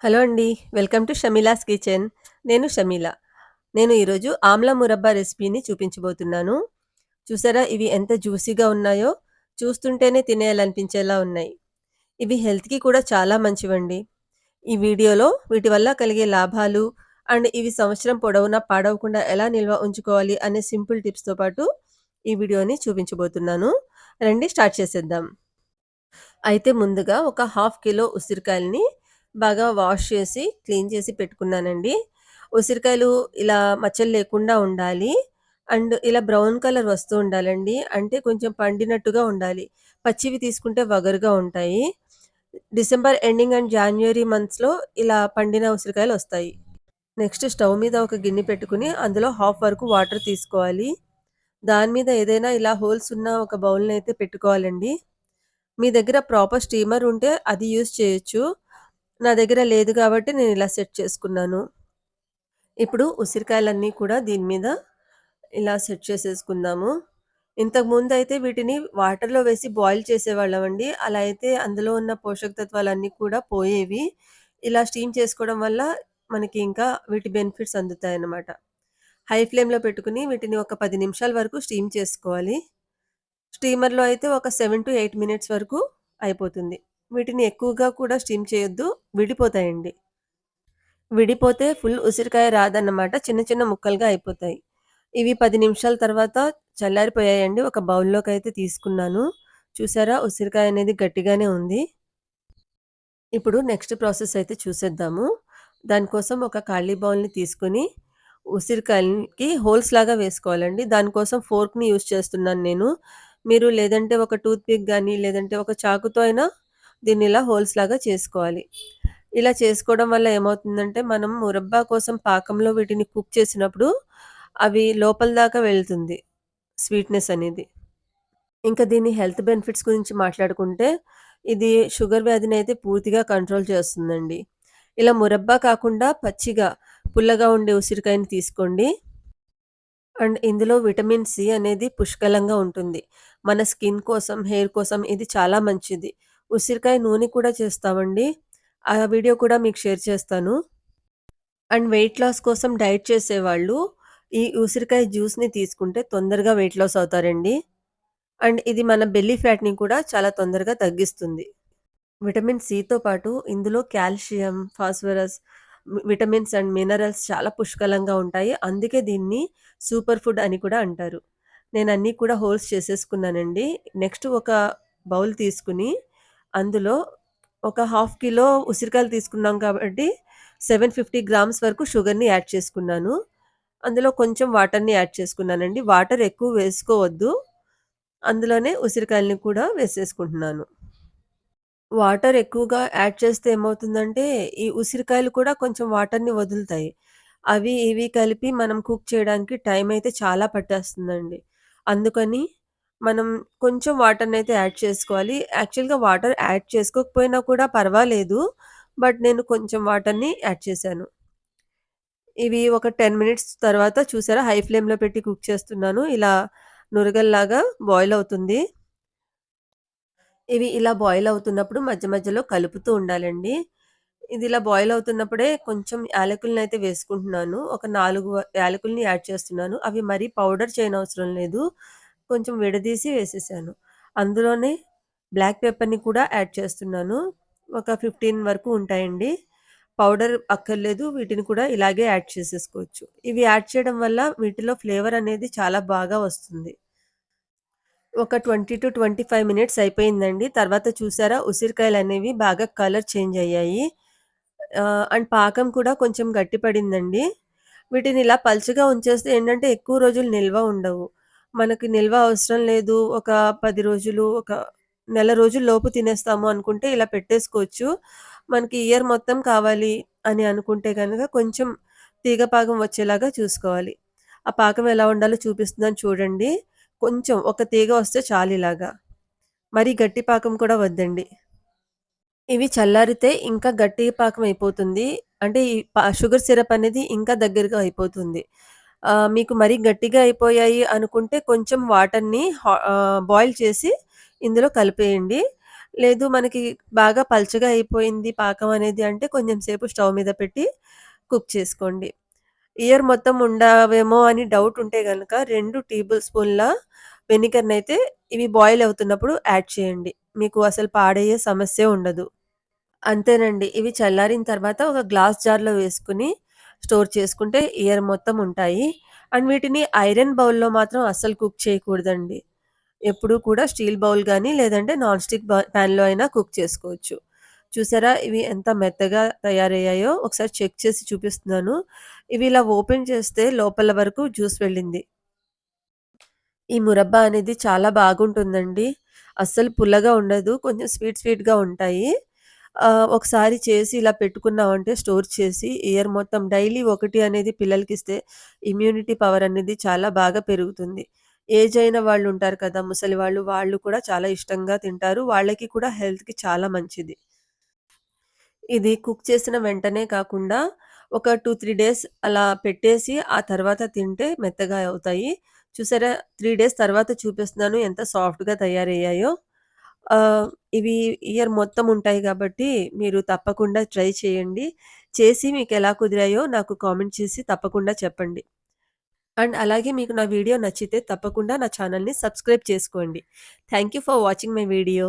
Hello అండి. Welcome to Shameela's kitchen. నేను షమీల. నేను ఈరోజు ఆమ్లా మురబ్బా రెసిపీని చూపించబోతున్నాను. చూసారా ఇవి ఎంత జ్యూసీగా ఉన్నాయో, చూస్తుంటేనే తినేయాలనిపించేలా ఉన్నాయి. ఇవి హెల్త్‌కి కూడా చాలా మంచివండి. ఈ వీడియోలో వీటి వల్ల కలిగే లాభాలు అండ్ ఇవి సంవత్సరం పొడవునా పాడవకుండా ఎలా నిల్వ ఉంచుకోవాలి అనే సింపుల్ టిప్స్‌తో పాటు ఈ వీడియోని చూపించబోతున్నాను. రండి స్టార్ట్ చేసేద్దాం. అయితే ముందుగా ఒక హాఫ్ కిలో ఉసిరికాయలని బాగా వాష్ చేసి, క్లీన్ చేసి పెట్టుకున్నానండి. ఉసిరికాయలు ఇలా మచ్చలు లేకుండా ఉండాలి. అండ్ ఇలా బ్రౌన్ కలర్ వస్తూ ఉండాలండి. అంటే కొంచెం పండినట్టుగా ఉండాలి. పచ్చివి తీసుకుంటే వగరుగా ఉంటాయి. డిసెంబర్ ఎండింగ్ అండ్ జాన్యురీ మంత్స్‌లో ఇలా పండిన ఉసిరికాయలొస్తాయి. నెక్స్ట్ స్టవ్ మీద ఒక గిన్నె పెట్టుకొని, అందులో హాఫ్ వరకు వాటర్ తీసుకోవాలి. దాని మీద ఏదైనా ఇలా హోల్స్ ఉన్న ఒక బౌల్‌నయితే పెట్టుకోవాలండి. మీ దగ్గర ప్రాపర్ స్టీమర్ ఉంటే అది యూజ్ చేయొచ్చు. నా దగ్గర లేదు కాబట్టి నేనిలా సెట్ చేసుకున్నాను. ఇప్పుడు ఉసిరికాయలన్నీ కూడా దీని మీద ఇలా సెట్ చేసేసుకుందాము. ఇంతకుముందయితే వీటిని వాటర్‌లో వేసి బాయిల్ చేసేవాళ్ళమండి. అలా అయితే అందులో ఉన్న పోషక తత్వాలన్నీ కూడా పోయేవి. ఇలా స్టీమ్ చేసుకోవడం వల్ల మనకి ఇంకా వీటి బెనిఫిట్స్ అందుతాయన్నమాట. హై ఫ్లేమ్‌లో పెట్టుకొని వీటిని ఒక 10 నిమిషాల వరకు స్టీమ్ చేసుకోవాలి. స్టీమర్‌లో అయితే ఒక 7-8 మినిట్స్ వరకు అయిపోతుంది. వీటిని ఎక్కువగా కూడా స్టీమ్ చేయొద్దు. విడిపోతాయండి. విడిపోతే ఫుల్ ఉసిరికాయ రాదన్నమాట. చిన్న చిన్న ముక్కలుగా అయిపోతాయి. ఇవి 10 నిమిషాల తర్వాత చల్లారిపోయాయండి. ఒక బౌల్‌లోకైతే తీసుకున్నాను. చూసారా ఉసిరికాయ అనేది గట్టిగానే ఉంది. ఇప్పుడు నెక్స్ట్ ప్రాసెస్ అయితే చూసేద్దాము. దానికోసం ఒక ఖాళీ బౌల్‌ని తీసుకొని ఉసిరికాయలకి హోల్స్ లాగా వేసుకోవాలండి. దానికోసం ఫోర్క్‌ని యూజ్ చేస్తున్నాను నేను. మీరు లేదంటే ఒక టూత్ పిక్ గాని, లేదంటే ఒక చాకుతో అయినా దీన్ని ఇలా హోల్స్ లాగా చేసుకోవాలి. ఇలా చేసుకోవడం వల్ల ఏమవుతుందంటే, మనం మురబ్బా కోసం పాకంలో వీటిని కుక్ చేసినప్పుడు అవి లోపల దాకా వెళ్తుంది స్వీట్‌నెస్ అనేది. ఇంకా దీని హెల్త్ బెనిఫిట్స్ గురించి మాట్లాడుకుంటే, ఇది షుగర్ వ్యాధినైతే పూర్తిగా కంట్రోల్ చేస్తుందండి. ఇలా మురబ్బా కాకుండా పచ్చిగా, పుల్లగా ఉండే ఉసిరికాయని తీసుకోండి. అండ్ ఇందులో విటమిన్ సి అనేది పుష్కలంగా ఉంటుంది. మన స్కిన్ కోసం, హెయిర్ కోసం ఇది చాలా మంచిది. ఉసిరికాయ నూనె కూడా చేస్తామండి. ఆ వీడియో కూడా మీకు షేర్ చేస్తాను. అండ్ వెయిట్ లాస్ కోసం డైట్ చేసేవాళ్ళు ఈ ఉసిరికాయ జ్యూస్‌ని తీసుకుంటే తొందరగా వెయిట్ లాస్ అవుతారండి. అండ్ ఇది మన బెల్లీ ఫ్యాట్‌ని కూడా చాలా తొందరగా తగ్గిస్తుంది. విటమిన్ సితో పాటు ఇందులో calcium, phosphorus, vitamins and minerals చాలా పుష్కలంగా ఉంటాయి. అందుకే దీన్ని సూపర్ ఫుడ్ అని కూడా అంటారు. నేనన్నీ కూడా హోల్స్ చేసేసుకున్నానండి. నెక్స్ట్ ఒక బౌల్ తీసుకొని, అందులో ఒక హాఫ్ కిలో ఉసిరికాయలు తీసుకున్నాం కాబట్టి 750 గ్రామ్స్ వరకు షుగర్‌ని యాడ్ చేసుకున్నాను. అందులో కొంచెం వాటర్‌ని యాడ్ చేసుకున్నానండి. వాటర్ ఎక్కువ వేసుకోవద్దు. అందులోనే ఉసిరికాయలని కూడా వేసేసుకుంటున్నాను. వాటర్ ఎక్కువగా యాడ్ చేస్తే ఏమవుతుందంటే, ఈ ఉసిరికాయలు కూడా కొంచెం వాటర్‌ని వదులుతాయి. అవి, ఇవి కలిపి మనం కుక్ చేయడానికి టైం అయితే చాలా పట్టేస్తుందండి. అందుకని మనం కొంచెం వాటర్‌నయితే యాడ్ చేసుకోవాలి. యాక్చువల్‌గా వాటర్ యాడ్ చేసుకోకపోయినా కూడా పర్వాలేదు. బట్ నేను కొంచెం వాటర్‌ని యాడ్ చేశాను. ఇవి ఒక 10 మినిట్స్ తర్వాత చూసారా హై ఫ్లేమ్‌లో పెట్టి కుక్ చేస్తున్నాను. ఇలా నురగల్లాగా బాయిల్ అవుతుంది. ఇవి ఇలా బాయిల్ అవుతున్నప్పుడు మధ్య మధ్యలో కలుపుతూ ఉండాలండి. ఇది ఇలా బాయిల్ అవుతున్నప్పుడే కొంచెం యాలకులనైతే వేసుకుంటున్నాను. ఒక 4 యాలకుల్ని యాడ్ చేస్తున్నాను. అవి మరీ పౌడర్ చేయనవసరం లేదు. కొంచెం విడదీసి వేసేసాను. అందులోనే బ్లాక్ పెప్పర్‌ని కూడా యాడ్ చేస్తున్నాను. ఒక 15 వరకు ఉంటాయండి. పౌడర్ అక్కర్లేదు. వీటిని కూడా ఇలాగే యాడ్ చేసేసుకోవచ్చు. ఇవి యాడ్ చేయడం వల్ల వీటిలో ఫ్లేవర్ అనేది చాలా బాగా వస్తుంది. ఒక 20-25 మినిట్స్ అయిపోయిందండి. తర్వాత చూసారా ఉసిరికాయలనేవి బాగా కలర్ చేంజ్ అయ్యాయి. అండ్ పాకం కూడా కొంచెం గట్టి పడిందండి. వీటిని ఇలా పల్చగా ఉంచేస్తే ఏంటంటే ఎక్కువ రోజులు నిల్వ ఉండవు. మనకి నిల్వ అవసరం లేదు. ఒక 10 రోజులు, ఒక నెల రోజుల లోపు తినేస్తాము అనుకుంటే ఇలా పెట్టేసుకోవచ్చు. మనకి ఇయర్ మొత్తం కావాలి అని అనుకుంటే గనక కొంచెం తీగ పాకం వచ్చేలాగా చూసుకోవాలి. ఆ పాకం ఎలా ఉండాలో చూపిస్తున్నాను చూడండి. కొంచెం ఒక తీగ వస్తే చాలిలాగా. మరీ గట్టి పాకం కూడా వద్దండి. ఇవి చల్లారితే ఇంకా గట్టి పాకం అయిపోతుంది. అంటే ఈ షుగర్ సిరప్ అనేది ఇంకా దగ్గరగా అయిపోతుంది. మీకు మరీ గట్టిగా అయిపోయాయి అనుకుంటే కొంచెం వాటర్‌ని బాయిల్ చేసి ఇందులో కలిపేయండి. లేదు మనకి బాగా పల్చగా అయిపోయింది పాకం అనేది అంటే కొంచెం సేపు స్టవ్ మీద పెట్టి కుక్ చేసుకోండి. ఇయర్ మొత్తం ఉండవేమో అని డౌట్ ఉంటే గనక 2 టేబుల్ స్పూన్‌ల వెనిగర్‌నైతే ఇవి బాయిల్ అవుతున్నప్పుడు యాడ్ చేయండి. మీకు అసలు పాడయ్యే సమస్యే ఉండదు. అంతేనండి. ఇవి చల్లారిన తర్వాత ఒక గ్లాస్ జార్‌లో వేసుకొని స్టోర్ చేసుకుంటే ఇయర్ మొత్తం ఉంటాయి. అండ్ వీటిని ఐరన్ బౌల్‌లో మాత్రం అస్సలు కుక్ చేయకూడదండి. ఎప్పుడూ కూడా స్టీల్ బౌల్ గానీ, లేదంటే నాన్ స్టిక్ ప్యాన్‌లో అయినా కుక్ చేసుకోవచ్చు. చూసారా? ఇవి ఎంత మెత్తగా తయారయ్యాయో ఒకసారి చెక్ చేసి చూపిస్తున్నాను. ఇవి ఇలా ఓపెన్ చేస్తే లోపల వరకు జ్యూస్ వెళ్ళింది. ఈ మురబ్బా అనేది చాలా బాగుంటుందండి. అస్సలు పుల్లగా ఉండదు. కొంచెం స్వీట్ స్వీట్‌గా ఉంటాయి. ఒకసారి చేసి ఇలా పెట్టుకున్నామంటే స్టోర్ చేసి ఇయర్ మొత్తం డైలీ ఒకటి అనేది పిల్లలకిస్తే ఇమ్యూనిటీ పవర్ అనేది చాలా బాగా పెరుగుతుంది. ఏజ్ అయిన వాళ్ళుంటారు కదా! ముసలి వాళ్ళు, వాళ్ళు కూడా చాలా ఇష్టంగా తింటారు. వాళ్ళకి కూడా హెల్త్‌కి చాలా మంచిది. ఇది కుక్ చేసిన వెంటనే కాకుండా ఒక 2, 3 డేస్ అలా పెట్టేసి ఆ తర్వాత తింటే మెత్తగా అవుతాయి. చూసారా 3 డేస్ తర్వాత చూపిస్తున్నాను ఎంత సాఫ్ట్‌గా తయారయ్యాయో. ఇవి ఇయర్ మొత్తం ఉంటాయి గాబట్టి మీరు తప్పకుండా ట్రై చేయండి. చేసి మీకెలా కుదిరాయో నాకు కామెంట్ చేసి తప్పకుండా చెప్పండి. అండ్ అలాగే మీకు నా వీడియో నచ్చితే తప్పకుండా నా ఛానెల్‌ని సబ్స్క్రైబ్ చేసుకోండి. Thank you for watching my video.